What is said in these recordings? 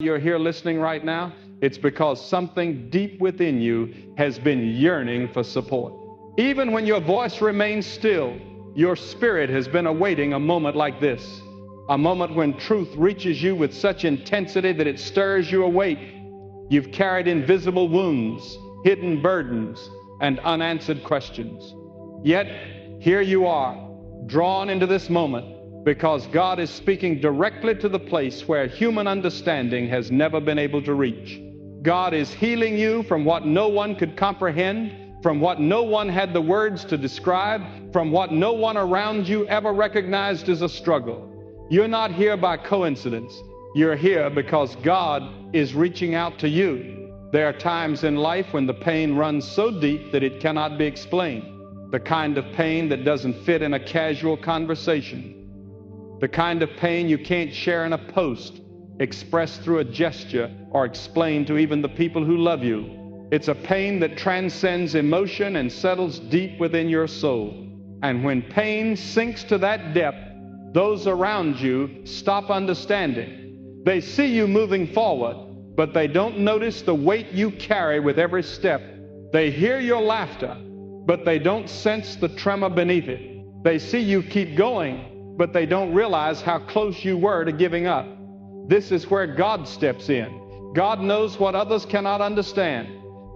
You're here listening right now, it's because something deep within you has been yearning for support. Even when your voice remains still, your spirit has been awaiting a moment like this, a moment when truth reaches you with such intensity that it stirs you awake. You've carried invisible wounds, hidden burdens, and unanswered questions. Yet, here you are, drawn into this moment, because God is speaking directly to the place where human understanding has never been able to reach. God is healing you from what no one could comprehend, from what no one had the words to describe, from what no one around you ever recognized as a struggle. You're not here by coincidence. You're here because God is reaching out to you. There are times in life when the pain runs so deep that it cannot be explained. The kind of pain that doesn't fit in a casual conversation. The kind of pain you can't share in a post, express through a gesture, or explain to even the people who love you. It's a pain that transcends emotion and settles deep within your soul. And when pain sinks to that depth, those around you stop understanding. They see you moving forward, but they don't notice the weight you carry with every step. They hear your laughter, but they don't sense the tremor beneath it. They see you keep going, but they don't realize how close you were to giving up. This is where God steps in. God knows what others cannot understand.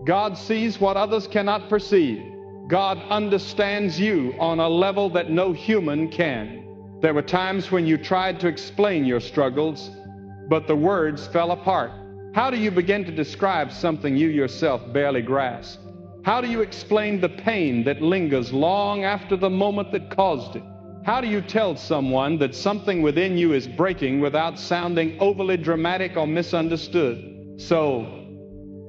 God sees what others cannot perceive. God understands you on a level that no human can. There were times when you tried to explain your struggles, but the words fell apart. How do you begin to describe something you yourself barely grasp? How do you explain the pain that lingers long after the moment that caused it? How do you tell someone that something within you is breaking without sounding overly dramatic or misunderstood? So,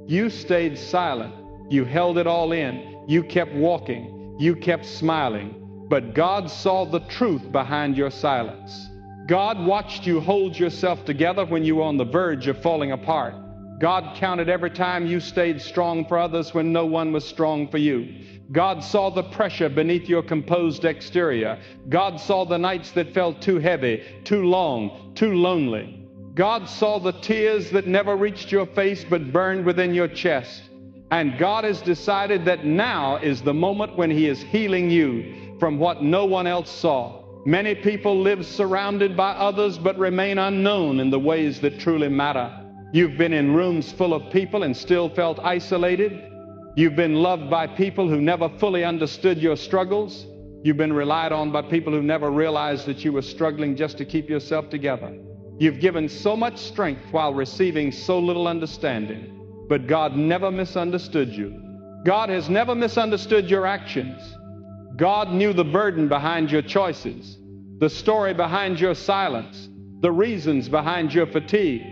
you stayed silent. You held it all in. You kept walking. You kept smiling. But God saw the truth behind your silence. God watched you hold yourself together when you were on the verge of falling apart. God counted every time you stayed strong for others when no one was strong for you. God saw the pressure beneath your composed exterior. God saw the nights that felt too heavy, too long, too lonely. God saw the tears that never reached your face but burned within your chest. And God has decided that now is the moment when He is healing you from what no one else saw. Many people live surrounded by others but remain unknown in the ways that truly matter. You've been in rooms full of people and still felt isolated. You've been loved by people who never fully understood your struggles. You've been relied on by people who never realized that you were struggling just to keep yourself together. You've given so much strength while receiving so little understanding. But God never misunderstood you. God has never misunderstood your actions. God knew the burden behind your choices, the story behind your silence, the reasons behind your fatigue.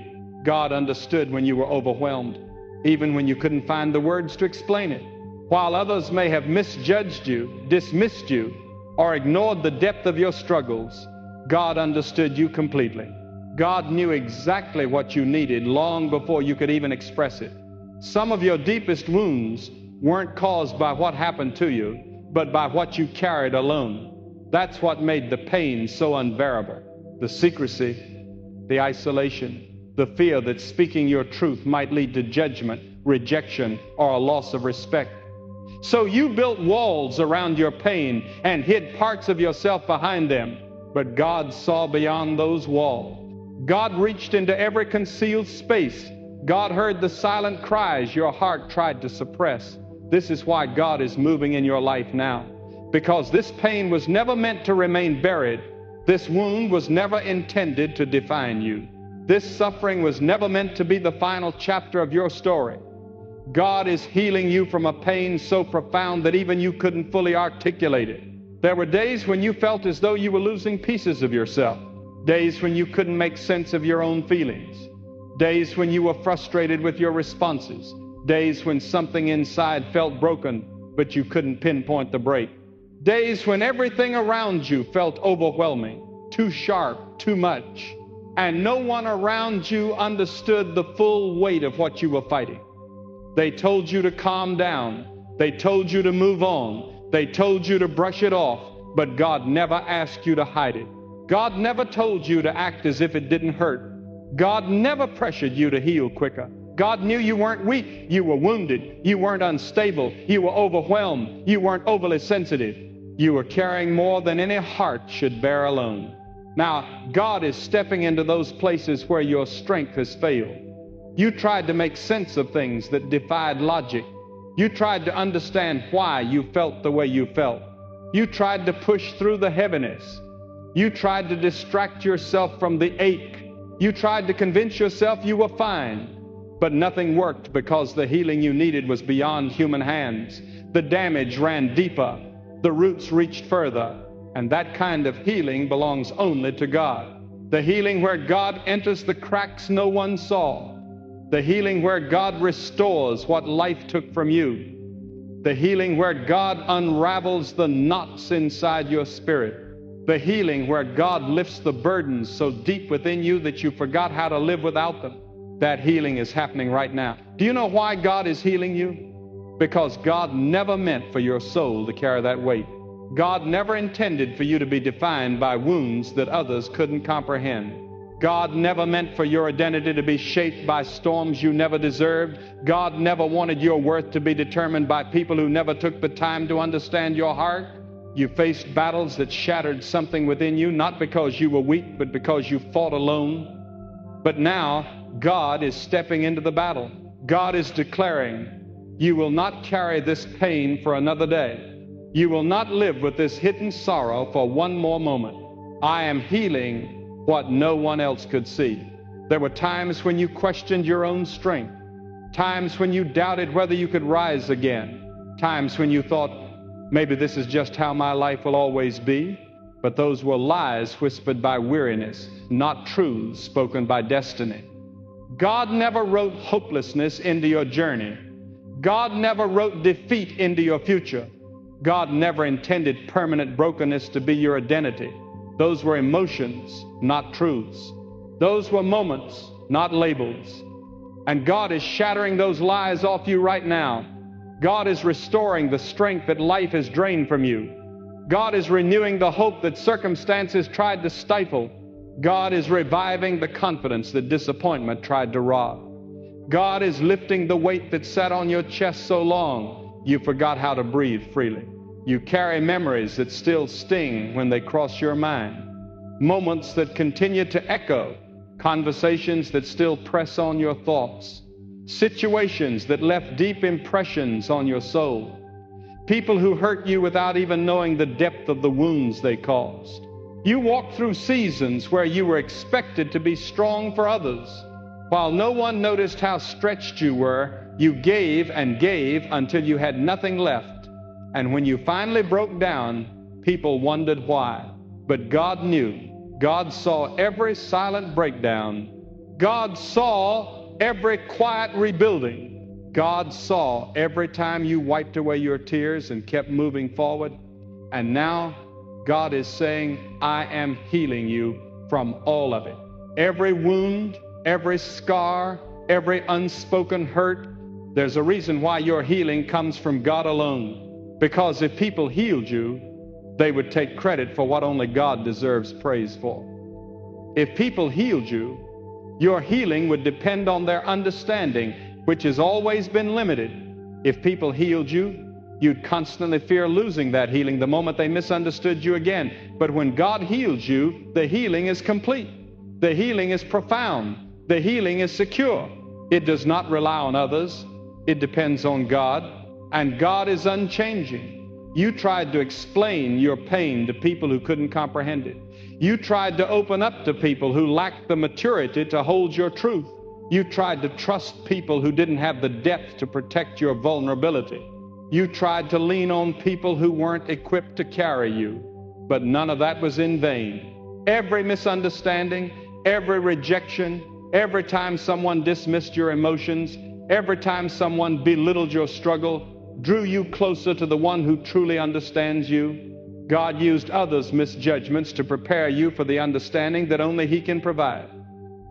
God understood when you were overwhelmed, even when you couldn't find the words to explain it. While others may have misjudged you, dismissed you, or ignored the depth of your struggles, God understood you completely. God knew exactly what you needed long before you could even express it. Some of your deepest wounds weren't caused by what happened to you, but by what you carried alone. That's what made the pain so unbearable. The secrecy, the isolation, the fear that speaking your truth might lead to judgment, rejection, or a loss of respect. So you built walls around your pain and hid parts of yourself behind them. But God saw beyond those walls. God reached into every concealed space. God heard the silent cries your heart tried to suppress. This is why God is moving in your life now. Because this pain was never meant to remain buried. This wound was never intended to define you. This suffering was never meant to be the final chapter of your story. God is healing you from a pain so profound that even you couldn't fully articulate it. There were days when you felt as though you were losing pieces of yourself. Days when you couldn't make sense of your own feelings. Days when you were frustrated with your responses. Days when something inside felt broken, but you couldn't pinpoint the break. Days when everything around you felt overwhelming, too sharp, too much. And no one around you understood the full weight of what you were fighting. They told you to calm down. They told you to move on. They told you to brush it off. But God never asked you to hide it. God never told you to act as if it didn't hurt. God never pressured you to heal quicker. God knew you weren't weak. You were wounded. You weren't unstable. You were overwhelmed. You weren't overly sensitive. You were carrying more than any heart should bear alone. Now, God is stepping into those places where your strength has failed. You tried to make sense of things that defied logic. You tried to understand why you felt the way you felt. You tried to push through the heaviness. You tried to distract yourself from the ache. You tried to convince yourself you were fine. But nothing worked because the healing you needed was beyond human hands. The damage ran deeper. The roots reached further. And that kind of healing belongs only to God. The healing where God enters the cracks no one saw. The healing where God restores what life took from you. The healing where God unravels the knots inside your spirit. The healing where God lifts the burdens so deep within you that you forgot how to live without them. That healing is happening right now. Do you know why God is healing you? Because God never meant for your soul to carry that weight. God never intended for you to be defined by wounds that others couldn't comprehend. God never meant for your identity to be shaped by storms you never deserved. God never wanted your worth to be determined by people who never took the time to understand your heart. You faced battles that shattered something within you, not because you were weak, but because you fought alone. But now, God is stepping into the battle. God is declaring, you will not carry this pain for another day. You will not live with this hidden sorrow for one more moment. I am healing what no one else could see. There were times when you questioned your own strength, times when you doubted whether you could rise again, times when you thought, maybe this is just how my life will always be. But those were lies whispered by weariness, not truths spoken by destiny. God never wrote hopelessness into your journey. God never wrote defeat into your future. God never intended permanent brokenness to be your identity. Those were emotions, not truths. Those were moments, not labels. And God is shattering those lies off you right now. God is restoring the strength that life has drained from you. God is renewing the hope that circumstances tried to stifle. God is reviving the confidence that disappointment tried to rob. God is lifting the weight that sat on your chest so long you forgot how to breathe freely. You carry memories that still sting when they cross your mind, moments that continue to echo, conversations that still press on your thoughts, situations that left deep impressions on your soul, people who hurt you without even knowing the depth of the wounds they caused. You walked through seasons where you were expected to be strong for others. While no one noticed how stretched you were, you gave and gave until you had nothing left. And when you finally broke down, people wondered why. But God knew. God saw every silent breakdown. God saw every quiet rebuilding. God saw every time you wiped away your tears and kept moving forward. And now God is saying, I am healing you from all of it. Every wound, every scar, every unspoken hurt. There's a reason why your healing comes from God alone. Because if people healed you, they would take credit for what only God deserves praise for. If people healed you, your healing would depend on their understanding, which has always been limited. If people healed you, you'd constantly fear losing that healing the moment they misunderstood you again. But when God heals you, the healing is complete. The healing is profound. The healing is secure. It does not rely on others. It depends on God. And God is unchanging. You tried to explain your pain to people who couldn't comprehend it. You tried to open up to people who lacked the maturity to hold your truth. You tried to trust people who didn't have the depth to protect your vulnerability. You tried to lean on people who weren't equipped to carry you. But none of that was in vain. Every misunderstanding, every rejection, every time someone dismissed your emotions, every time someone belittled your struggle, drew you closer to the one who truly understands you. God used others' misjudgments to prepare you for the understanding that only He can provide.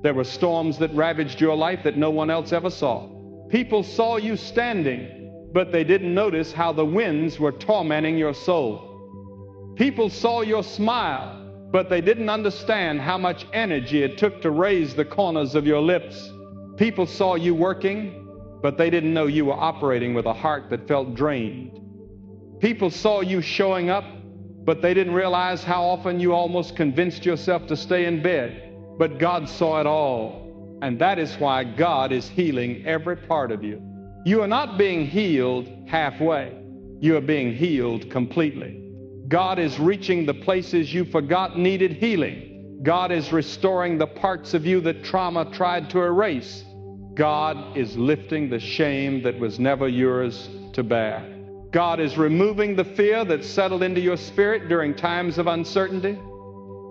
There were storms that ravaged your life that no one else ever saw. People saw you standing, but they didn't notice how the winds were tormenting your soul. People saw your smile, but they didn't understand how much energy it took to raise the corners of your lips. People saw you working, but they didn't know you were operating with a heart that felt drained. People saw you showing up, but they didn't realize how often you almost convinced yourself to stay in bed. But God saw it all, and that is why God is healing every part of you. You are not being healed halfway. You are being healed completely. God is reaching the places you forgot needed healing. God is restoring the parts of you that trauma tried to erase. God is lifting the shame that was never yours to bear. God is removing the fear that settled into your spirit during times of uncertainty.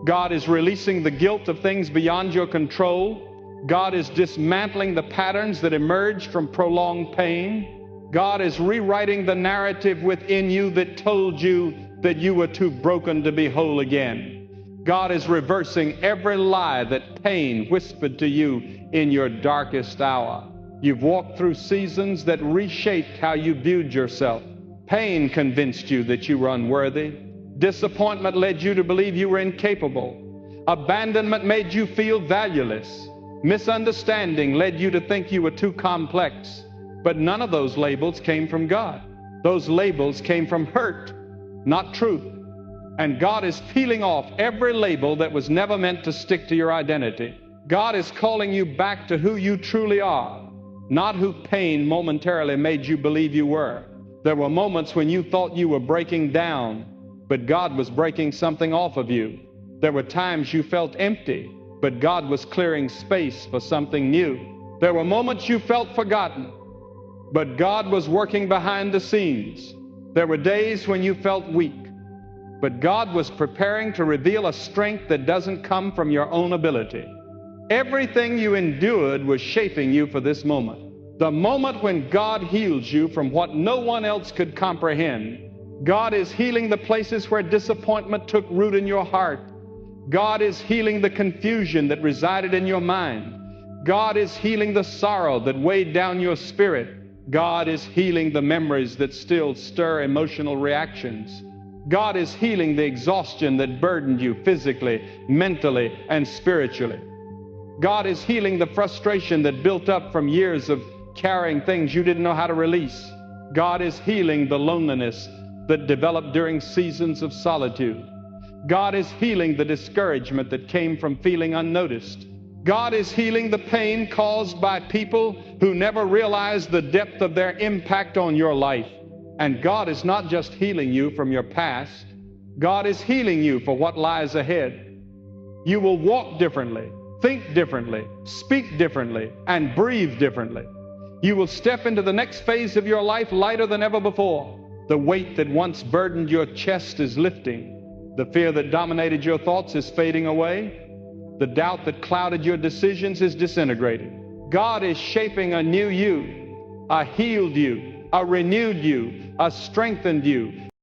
God is releasing the guilt of things beyond your control. God is dismantling the patterns that emerged from prolonged pain. God is rewriting the narrative within you that told you that you were too broken to be whole again. God is reversing every lie that pain whispered to you in your darkest hour. You've walked through seasons that reshaped how you viewed yourself. Pain convinced you that you were unworthy. Disappointment led you to believe you were incapable. Abandonment made you feel valueless. Misunderstanding led you to think you were too complex. But none of those labels came from God. Those labels came from hurt, not truth. And God is peeling off every label that was never meant to stick to your identity. God is calling you back to who you truly are, not who pain momentarily made you believe you were. There were moments when you thought you were breaking down, but God was breaking something off of you. There were times you felt empty, but God was clearing space for something new. There were moments you felt forgotten, but God was working behind the scenes. There were days when you felt weak, but God was preparing to reveal a strength that doesn't come from your own ability. Everything you endured was shaping you for this moment. The moment when God heals you from what no one else could comprehend. God is healing the places where disappointment took root in your heart. God is healing the confusion that resided in your mind. God is healing the sorrow that weighed down your spirit. God is healing the memories that still stir emotional reactions. God is healing the exhaustion that burdened you physically, mentally, and spiritually. God is healing the frustration that built up from years of carrying things you didn't know how to release. God is healing the loneliness that developed during seasons of solitude. God is healing the discouragement that came from feeling unnoticed. God is healing the pain caused by people who never realized the depth of their impact on your life. And God is not just healing you from your past. God is healing you for what lies ahead. You will walk differently, think differently, speak differently, and breathe differently. You will step into the next phase of your life lighter than ever before. The weight that once burdened your chest is lifting. The fear that dominated your thoughts is fading away. The doubt that clouded your decisions is disintegrating. God is shaping a new you, a healed you, a renewed you, a strengthened you,